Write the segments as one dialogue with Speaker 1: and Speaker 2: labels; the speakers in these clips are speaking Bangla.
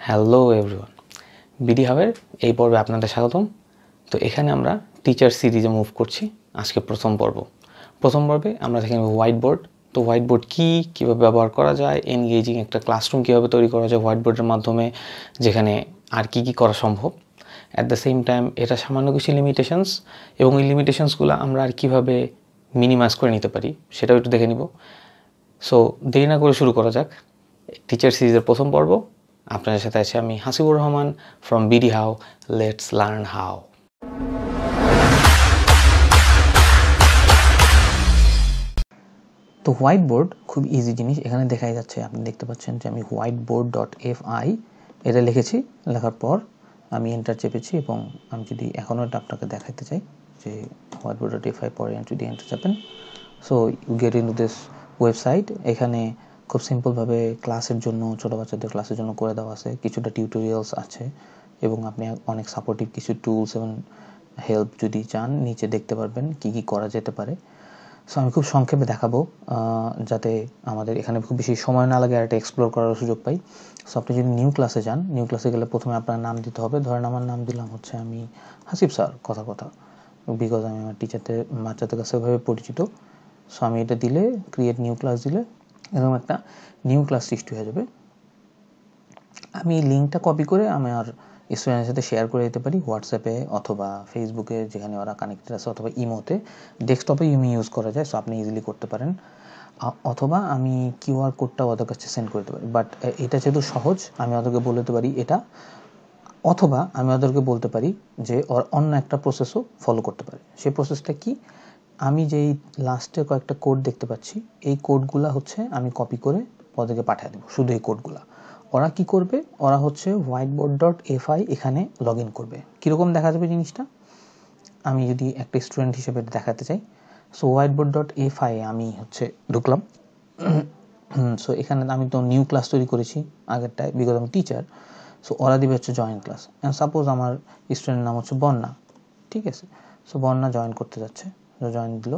Speaker 1: হ্যালো এভরিওয়ান, বিডি হাবের এই পর্বে আপনাদের স্বাগতম। তো এখানে আমরা টিচার সিরিজে মুভ করছি। আজকে প্রথম পর্বে আমরা দেখে নেব হোয়াইট বোর্ড। তো হোয়াইট বোর্ড কীভাবে ব্যবহার করা যায়, এনগেজিং একটা ক্লাসরুম কীভাবে তৈরি করা যায় হোয়াইট বোর্ডের মাধ্যমে, যেখানে আর কি করা সম্ভব। অ্যাট দ্য সেম টাইম এটা সামান্য কিছু লিমিটেশনস, এবং এই লিমিটেশনসগুলো আমরা আর কীভাবে মিনিমাইজ করে নিতে পারি সেটাও একটু দেখে নিব। সো দেরি না করে শুরু করা যাক টিচার সিরিজের প্রথম পর্ব। আপনাদের সাথে আছি আমি Hasibur Rahman from BD how. Let's learn how.
Speaker 2: তো হোয়াইট বোর্ড খুব ইজি জিনিস। এখানে দেখাই যাচ্ছে, আপনি দেখতে পাচ্ছেন যে আমি whiteboard.fi এটা লিখেছি। লেখার পর আমি এন্টার চেপেছি, এবং আমি যদি এখনও এটা আপনাকে দেখাতে চাই যে whiteboard.fi পরে যদি এন্টার চাপেন, so you get into this website. এখানে খুব সিম্পলভাবে ক্লাসের জন্য, ছোটো বাচ্চাদের ক্লাসের জন্য করে দেওয়া আছে, কিছুটা টিউটোরিয়ালস আছে, এবং আপনি অনেক সাপোর্টিভ কিছু টুলস এবং হেল্প যদি চান নিচে দেখতে পারবেন কি কি করা যেতে পারে। সো আমি খুব সংক্ষেপে দেখাবো, যাতে আমাদের এখানে খুব বেশি সময় না লাগে আর এটা এক্সপ্লোর করার সুযোগ পাই। সো আপনি যদি নিউ ক্লাসে যান, নিউ ক্লাসে গেলে প্রথমে আপনার নাম দিতে হবে। ধরেন আমার নাম দিলাম হচ্ছে আমি হাসিব স্যার, কথা বিকজ আমি আমার বাচ্চাদের কাছে ওইভাবে পরিচিত। সো আমি এটা দিলে, ক্রিয়েট নিউ ক্লাস দিলে এরকম একটা নিউ ক্লাস সৃষ্টি হয়ে যাবে। আমি লিঙ্কটা কপি করে আমার স্টুডেন্টের সাথে শেয়ার করে দিতে পারি হোয়াটসঅ্যাপে অথবা ফেসবুকে, যেখানে ওরা কানেক্টেড আছে, অথবা ইমোতে। ডেস্কটপে ইউজ করা যায়, সো আপনি ইজিলি করতে পারেন। অথবা আমি কিউআর কোডটা ওদের কাছে সেন্ড করতে পারি। বাট এটা যেহেতু সহজ, আমি ওদেরকে বলতে পারি এটা, অথবা আমি ওদেরকে বলতে পারি যে ওর অন্য একটা প্রসেসও ফলো করতে পারে। সেই প্রসেসটা কি? আমি যেই লাস্টে কয়েকটা কোড দেখতে পাচ্ছি, এই কোডগুলা হচ্ছে আমি কপি করে ওদেরকে পাঠিয়ে দেবো। শুধু এই কোডগুলা ওরা কি করবে, ওরা হচ্ছে whiteboard.fi এখানে লগ ইন করবে। কীরকম দেখা যাবে জিনিসটা, আমি যদি একটা স্টুডেন্ট হিসেবে দেখাতে চাই, সো whiteboard.fi আমি হচ্ছে ঢুকলাম। সো এখানে আমি তো নিউ ক্লাস তৈরি করেছি আগেরটায়, বিকজ আমি টিচার। সো ওরা দিবে হচ্ছে জয়েন ক্লাস। সাপোজ আমার স্টুডেন্টের নাম হচ্ছে বন্যা, ঠিক আছে। সো বন্যা জয়েন করতে যাচ্ছে, জয়েন দিল।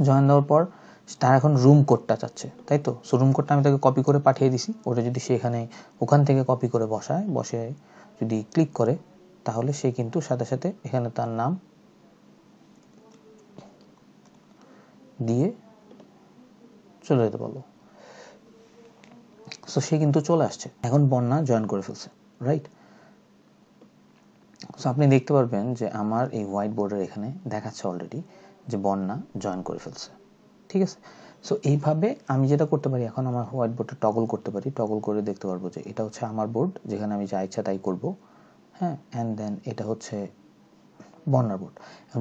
Speaker 2: জয়েন দেওয়ার পর তার এখন রুম কোডটা চাচ্ছে, তাই তো। সো রুম কোডটা আমি তাকে কপি করে পাঠিয়ে দিছি। ওটা যদি সে ওখান থেকে কপি করে বসে যদি ক্লিক করে, তাহলে সে কিন্তু সাথে সাথে এখানে তার নাম দিয়ে চলে যেতে পারলো। সো সে কিন্তু চলে আসছে, এখন বন্যা জয়েন করে ফেলছে, রাইট। সো আপনি দেখতে পারবেন যে আমার এই হোয়াইট বোর্ডের এখানে দেখাচ্ছে অলরেডি যে বন্যা জয়েন করে ফেলছে, ঠিক আছে। সো এইভাবে আমি যেটা করতে পারি, এখন আমার হোয়াইট বোর্ডটা টগল করতে পারি। টগল করে দেখতে পারবো যে এটা হচ্ছে আমার বোর্ড, যেখানে আমি যা ইচ্ছা তাই করবো, হ্যাঁ। অ্যান্ড দেন এটা হচ্ছে বন্যার বোর্ড।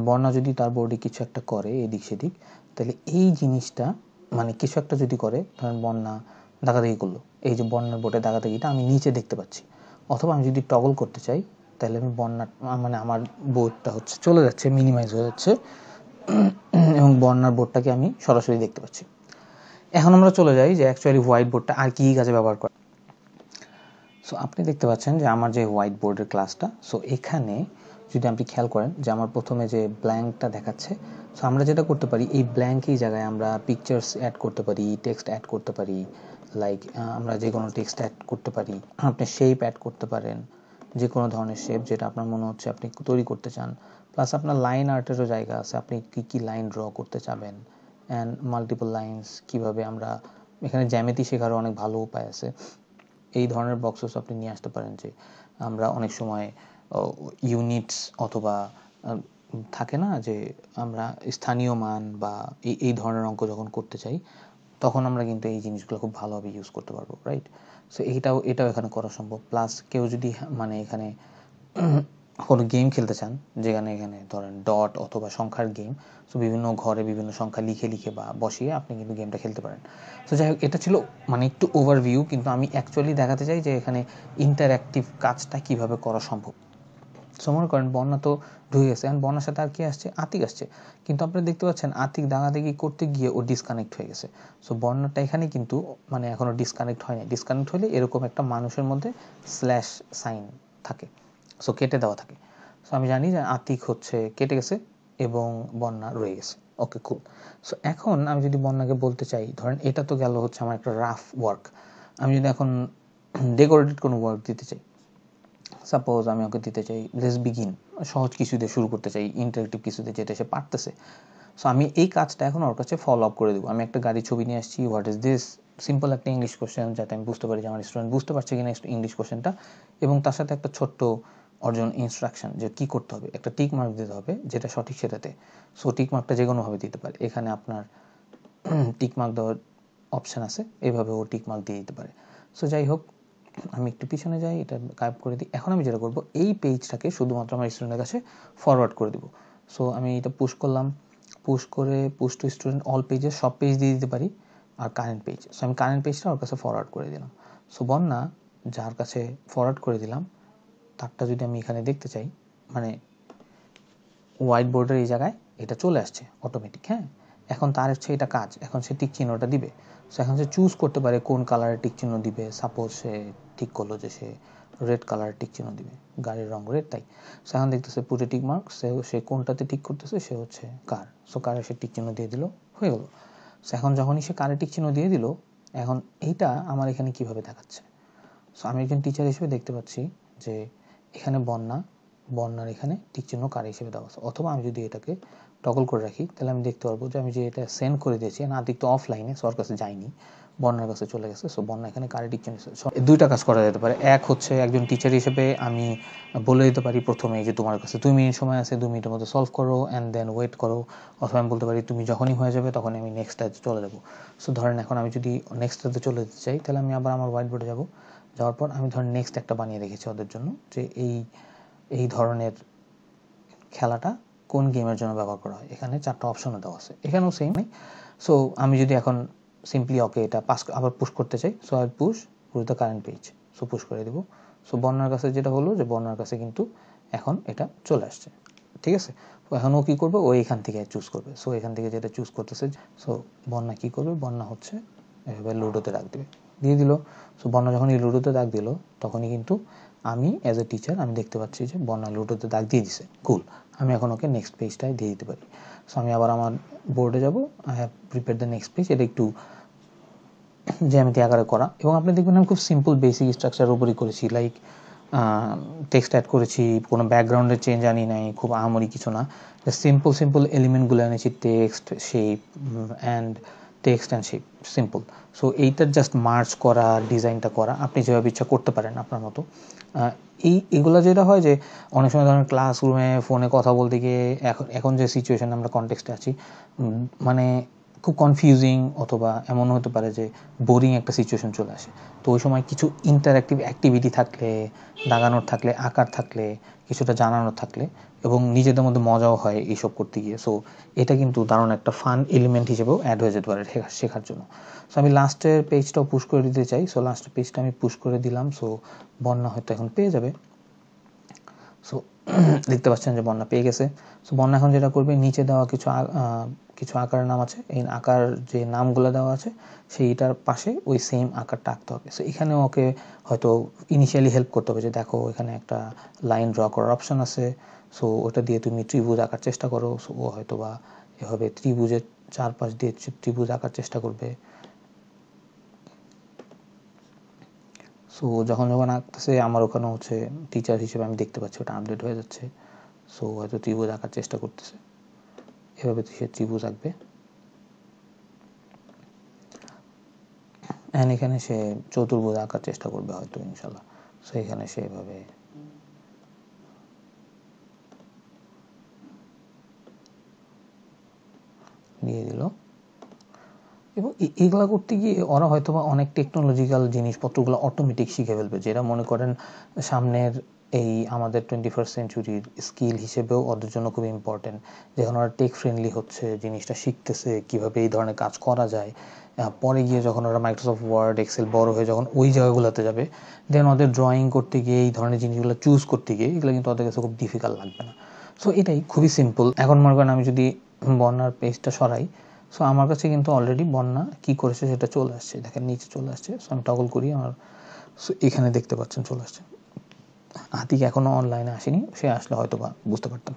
Speaker 2: বন্যা যদি তার বোর্ডে কিছু একটা করে এদিক সেদিক, তাহলে এই জিনিসটা মানে কিছু একটা যদি করে, ধরেন বন্যা দাগাদাগি করলো, এই যে বন্যার বোর্ডে দাগাদাগিটা আমি নিচে দেখতে পাচ্ছি। অথবা আমি যদি টগল করতে চাই, তাহলে আমি মানে আমার বোর্ডটা হচ্ছে চলে যাচ্ছে, মিনিমাইজ হয়ে যাচ্ছে, এবং বন্যার বোর্ডটাকে আমি সরাসরি দেখতে পাচ্ছি। এখন আমরা চলে যাই যে অ্যাকচুয়ালি হোয়াইট বোর্ডটা আর কি কাজে ব্যবহার করে। সো আপনি দেখতে পাচ্ছেন যে আমার যে হোয়াইট বোর্ডের ক্লাসটা, সো এখানে যদি আপনি খেয়াল করেন যে আমার প্রথমে যে ব্ল্যাঙ্কটা দেখাচ্ছে, সো আমরা যেটা করতে পারি, এই ব্ল্যাঙ্কই জায়গায় আমরা পিকচার্স অ্যাড করতে পারি, টেক্সট অ্যাড করতে পারি। লাইক আমরা যে কোনো টেক্সট অ্যাড করতে পারি, আপনি শেপ অ্যাড করতে পারেন, যে কোনো ধরনের শেপ যেটা আপনার মনে হচ্ছে আপনি তৈরি করতে চান। প্লাস আপনার লাইন আর্টেরও জায়গা আছে, আপনি কী লাইন ড্র করতে চাবেন, অ্যান্ড মাল্টিপল লাইন্স কীভাবে আমরা এখানে জ্যামিতি শেখারও অনেক ভালো উপায় আছে। এই ধরনের বক্সেস আপনি নিয়ে আসতে পারেন, যে আমরা অনেক সময় ইউনিটস অথবা থাকে না যে আমরা স্থানীয় মান বা এই ধরনের অঙ্ক যখন করতে চাই, তখন আমরা কিন্তু এই জিনিসগুলো খুব ভালোভাবে ইউজ করতে পারবো, রাইট। সো এটাও এখানে করা সম্ভব। প্লাস কেউ যদি মানে এখানে কোনো গেম খেলতে চান, এখানে ধরেন ডট অথবা সংখ্যার গেম, সো বিভিন্ন ঘরে বিভিন্ন সংখ্যা লিখে বা বসিয়ে আপনি কিন্তু গেমটা খেলতে পারেন। সো যাই হোক, এটা ছিল মানে একটু ওভারভিউ, কিন্তু আমি অ্যাকচুয়ালি দেখাতে চাই যে এখানে ইন্টারঅ্যাক্টিভ কাজটা কিভাবে করা সম্ভব। সো মনে করেন বন্যা তো ঢুকে গেছে, এখন বন্যার সাথে আর কি আসছে, আতিক আসছে। কিন্তু আপনি দেখতে পাচ্ছেন আতিক দাগাদাগি করতে গিয়ে ও ডিসকানেক্ট হয়ে গেছে। সো বন্যাটা এখানে কিন্তু মানে এখনও ডিসকানেক্ট হয়নি। ডিসকানেক্ট হলে এরকম একটা মানুষের মধ্যে স্ল্যাশ সাইন থাকে, সো কেটে দেওয়া থাকে। সো আমি জানি যে আতিক হচ্ছে কেটে গেছে এবং বন্যা রয়ে গেছে। ওকে, কুল। সো এখন আমি যদি বন্যাকে বলতে চাই, ধরেন এটা তো গেল হচ্ছে আমার একটা রাফ ওয়ার্ক। আমি যদি এখন ডেকোরেটেড কোনো ওয়ার্ক দিতে চাই, সাপোজ আমি ওকে দিতে চাই লেটস বিগিন, সহজ কিছু দিয়ে শুরু করতে চাই, ইন্টারেক্টিভ কিছু দিয়ে যেটা সে পারতেছে। সো আমি এই কাজটা এখন ওর কাছে ফলো আপ করে দেবো। আমি একটা গাড়ির ছবি নিয়ে আসছি, হোয়াট ইজ দিস, সিম্পল একটা ইংলিশ কোশ্চেন, যাতে আমি বুঝতে পারি যে আমার স্টুডেন্ট বুঝতে পারছে কিনা ইংলিশ কোশ্চেনটা, এবং তার সাথে একটা ছোট্ট অর্জন ইনস্ট্রাকশন যে কী করতে হবে, একটা টিক মার্ক দিতে হবে যেটা সঠিক সেটাতে। সো টিক মার্কটা যে কোনোভাবে দিতে পারে, এখানে আপনার টিক মার্ক দেওয়ার অপশান আছে, এইভাবে ও টিক মার্ক দিয়ে দিতে পারে। সো যাই হোক, আমি একটু পিছনে যাই, এটা গায়েব করে দিই। এখন আমি যেটা করবো, এই পেজটাকে শুধুমাত্র আমার স্টুডেন্টের কাছে ফরওয়ার্ড করে দেবো। সো আমি এটা পুশ করলাম, পুশ করে push to student all pages, সব পেজ দিয়ে দিতে পারি, আর কারেন্ট পেজ। সো আমি কারেন্ট পেজটা ওর কাছে ফরওয়ার্ড করে দিলাম। সো বন্যা যার কাছে ফরওয়ার্ড করে দিলাম তারটা যদি আমি এখানে দেখতে চাই, মানে হোয়াইট বোর্ডের এই জায়গায় এটা চলে আসছে অটোমেটিক। হ্যাঁ, এখন তার হচ্ছে এটা কাজ, এখন সে টিক চিহ্নটা দিবে। সো এখন সে চুজ করতে পারে কোন কালারের টিক চিহ্ন দিবে। সাপোজ সে ঠিক করলো যে সে রেড কালারের টিক চিহ্ন দিবে, গাড়ির রং রেড তাই। সো এখন দেখতেছে পুরো টিক মার্ক, সে কোনটাতে টিক করতেছে, সে হচ্ছে কার। সো কারে সে টিক চিহ্ন দিয়ে দিল, হয়ে গেল। সো এখন যখনই সে কারে টিক চিহ্ন দিয়ে দিল, এখন এইটা আমার এখানে কিভাবে দেখাচ্ছে। সো আমি একজন টিচার হিসেবে দেখতে পাচ্ছি যে এখানে বন্যার এখানে টিক চিহ্ন কার হিসেবে দেওয়া আছে। অথবা আমি যদি এটাকে টগল করে রাখি, তাহলে আমি দেখতে পারবো যে আমি যে এটা সেন্ড করে দিয়েছি না, দিকটা অফলাইনে, সবার কাছে যায়নি, বন্যার কাছে চলে গেছে। সো বন্যা এখানে কারে টিক চিহ্ন। দুইটা কাজ করা যেতে পারে। এক হচ্ছে একজন টিচার হিসেবে আমি বলে দিতে পারি প্রথমেই যে তোমার কাছে 2 মিনিট সময় আছে, 2 মিনিটের মধ্যে সলভ করো অ্যান্ড দেন ওয়েট করো। অথবা আমি বলতে পারি তুমি যখনই হয়ে যাবে তখনই আমি নেক্সটটাতে চলে যাবো। সো ধরেন এখন আমি যদি নেক্সটটাতে চলে যেতে চাই, তাহলে আমি আবার আমার হোয়াইট বোর্ডে যাবো, যাওয়ার পর আমি ধরেন নেক্সট একটা বানিয়ে রেখেছি ওদের জন্য, যে এই ধরনের খেলাটা কোন গেমের জন্য ব্যবহার করা হয়। এখানে 4টা অপশনও দেওয়া আছে, এখানেও সেম নেই। সো আমি যদি এখন সিম্পলি ওকে এটা আবার পুশ করতে চাই, so I push to the current page. So push করে দেবো। সো বন্যার কাছে যেটা হলো যে বন্যার কাছে কিন্তু এখন এটা চলে আসছে, ঠিক আছে। তো এখন ও কী করবে, ও এখান থেকে চুজ করবে। সো এখান থেকে যেটা চুজ করতেছে, সো বন্যা কী করবে, বন্যা হচ্ছে এভাবে লুডোতে ডাক দেবে, দিয়ে দিল। সো বন্যা যখন এই লুডোতে দাগ দিল, তখনই কিন্তু আমি অ্যাজ এ টিচার আমি দেখতে পাচ্ছি যে বন্যা লুডোতে দাগ দিয়ে দিছে, কুল। আমি এখন ওকে নেক্সট পেজটায় দিয়ে দিতে পারি। সো আমি আবার আমার বোর্ডে যাব, I have prepare the next page. এটা একটু জ্যামিতি আকারে করা, এবং আপনি দেখবেন আমি খুব সিম্পল বেসিক স্ট্রাকচারের উপরই করেছি। লাইক টেক্সট অ্যাড করেছি, কোনো ব্যাকগ্রাউন্ডের চেঞ্জ আনি নাই, খুব আহামরি কিছু না, সিম্পল এলিমেন্টগুলো এনেছি, text shape and shape, simple. So এইটার জাস্ট মার্চ করা, ডিজাইনটা করা, আপনি যেভাবে ইচ্ছা করতে পারেন আপনার মতো। এগুলো যেটা হয় যে অনেক সময় ধরেন ক্লাসরুমে ফোনে কথা বলতে গিয়ে এখন যে সিচুয়েশন আমরা কনটেক্সটে আছি, মানে খুব কনফিউজিং, অথবা এমন হতে পারে যে বোরিং একটা সিচুয়েশন চলে আসে। তো ওই সময় কিছু ইন্টারঅ্যাক্টিভ অ্যাক্টিভিটি থাকলে, দাগানোর থাকলে, আঁকার থাকলে, কিছুটা জানানোর থাকলে, এবং নিজেদের মধ্যে মজাও হয় এইসব করতে গিয়ে। সো এটা কিন্তু দারুণ একটা ফান এলিমেন্ট হিসেবেও অ্যাড হয়ে যেতে পারে শেখার জন্য। সো আমি লাস্টের পেজটাও পুশ করে দিতে চাই। সো লাস্টের পেজটা আমি পুশ করে দিলাম। সো বন্যা হয়তো এখন পেয়ে যাবে। সো দেখতে পাচ্ছেন যে বন্যা পেয়ে গেছে। সো বন্যা এখন যেটা করবে, নিচে দেওয়া কিছু আকারের নাম আছে, এই আকার যে নামগুলো দেওয়া আছে সেইটার পাশে ওই সেম আকারটা আঁকতে হবে। সো এখানে ওকে হয়তো ইনিশিয়ালি হেল্প করতে হবে যে দেখো এখানে একটা লাইন ড্র করার অপশন আছে, সো ওটা দিয়ে তুমি ত্রিভুজ আঁকার চেষ্টা করো। সো ও হয়তো বা এভাবে ত্রিভুজের চারপাশ দিয়ে ত্রিভুজ আঁকার চেষ্টা করবে। সো যখন আঁকতেছে, আমার ওখানে হচ্ছে টিচার হিসেবে আমি দেখতে পাচ্ছি ওটা আপডেট হয়ে যাচ্ছে। সো হয়তো ত্রিভুজ আঁকার চেষ্টা করতেছে, এভাবে সে ত্রিভুজ আঁকবে। অ্যান্ড এখানে সে চতুর্ভুজ আঁকার চেষ্টা করবে হয়তো, ইনশাল্লাহ। সো এখানে সে এভাবে দিয়ে দিল। এবং এগুলো করতে গিয়ে ওরা হয়তো বা অনেক টেকনোলজিক্যাল জিনিসপত্রগুলো অটোমেটিক শিখে ফেলবে, যেটা মনে করেন সামনের এই আমাদের 21st সেঞ্চুরির স্কিল হিসেবেও ওদের জন্য খুব ইম্পর্টেন্ট। যেখানে ওরা টেক ফ্রেন্ডলি হচ্ছে, জিনিসটা শিখতেছে কীভাবে এই ধরনের কাজ করা যায়। পরে গিয়ে যখন ওরা মাইক্রোসফট ওয়ার্ড, এক্সেল বড় হয়ে যখন ওই জায়গাগুলোতে যাবে, দেন ওদের ড্রয়িং করতে গিয়ে, এই ধরনের জিনিসগুলো চুজ করতে গিয়ে, এগুলো কিন্তু ওদের কাছে খুব ডিফিকাল্ট লাগবে না। সো এটাই খুবই সিম্পল। এখন মনে করেন আমি যদি বন্যার পেজটা সরাই, সো আমার কাছে কিন্তু অলরেডি বন্যা কী করেছে সেটা চলে আসছে, দেখেন নিচে চলে আসছে। সো আমি টগল করি, আমার সো এখানে দেখতে পাচ্ছেন চলে আসছে। আতিক এখনও অনলাইনে আসেনি, সে আসলে হয়তো বা বুঝতে পারতাম।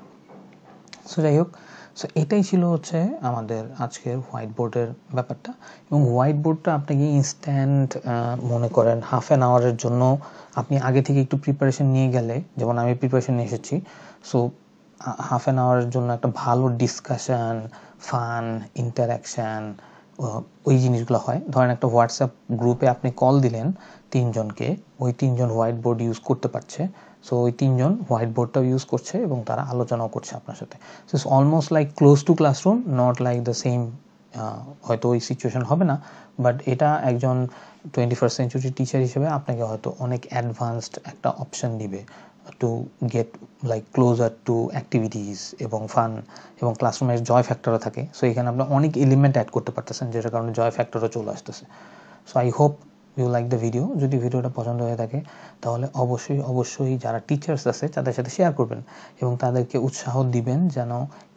Speaker 2: সো যাই হোক, সো এটাই ছিল হচ্ছে আমাদের আজকের হোয়াইট বোর্ডের ব্যাপারটা। এবং হোয়াইট বোর্ডটা আপনাকে ইনস্ট্যান্ট মনে করেন হাফ অ্যান আওয়ারের জন্য আপনি আগে থেকে একটু প্রিপারেশন নিয়ে গেলে, যেমন আমি প্রিপারেশন নিয়ে এসেছি, সো হাফ অ্যান আওয়ারের জন্য একটা ভালো ডিসকাশন, ফান, ইন্টারাকশান, ওই জিনিসগুলো হয়। ধরেন একটা হোয়াটসঅ্যাপ গ্রুপে আপনি কল দিলেন 3 জনকে, ওই 3 জন হোয়াইট বোর্ড ইউজ করতে পারছে, সো ওই 3 জন হোয়াইট বোর্ডটাও ইউজ করছে এবং তারা আলোচনাও করছে আপনার সাথে। So it's almost like close two classroom, not like the same, হয়তো ওই সিচুয়েশন হবে না, বাট এটা একজন 21st সেঞ্চুরি টিচার হিসেবে আপনাকে হয়তো অনেক অ্যাডভান্সড একটা অপশন দিবে to get like closer to activities এবং ফান, এবং ক্লাসরুমের জয় ফ্যাক্টরও থাকে। সো এখানে আপনি অনেক এলিমেন্ট অ্যাড করতে পারতেছেন, যেটার কারণে জয় ফ্যাক্টরও চলে আসতেছে। So I hope you like the video. যদি ভিডিওটা পছন্দ হয়ে থাকে তাহলে অবশ্যই যারা টিচার্স আছে তাদের সাথে শেয়ার করবেন এবং তাদেরকে উৎসাহ দিবেন যেন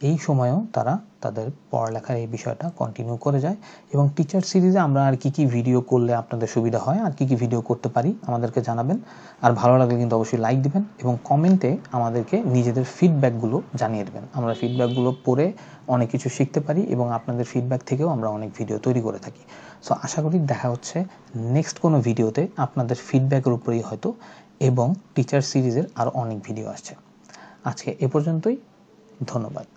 Speaker 2: এই সময়েও তারা তাদের পড়ালেখার এই বিষয়টা কন্টিনিউ করে যায়। এবং টিচার সিরিজে আমরা আর কি ভিডিও করলে আপনাদের সুবিধা হয়, আর কি ভিডিও করতে পারি আমাদেরকে জানাবেন। আর ভালো লাগলে কিন্তু অবশ্যই লাইক দিবেন এবং কমেন্টে আমাদেরকে নিজেদের ফিডব্যাকগুলো জানিয়ে দেবেন। আমরা ফিডব্যাকগুলো পড়ে অনেক কিছু শিখতে পারি এবং আপনাদের ফিডব্যাক থেকেও আমরা অনেক ভিডিও তৈরি করে থাকি। সো আশা করি দেখা হচ্ছে নেক্সট কোনো ভিডিওতে আপনাদের ফিডব্যাকের উপরেই হয়তো, এবং টিচার সিরিজের আরও অনেক ভিডিও আসছে। আজকে এ পর্যন্তই, ধন্যবাদ।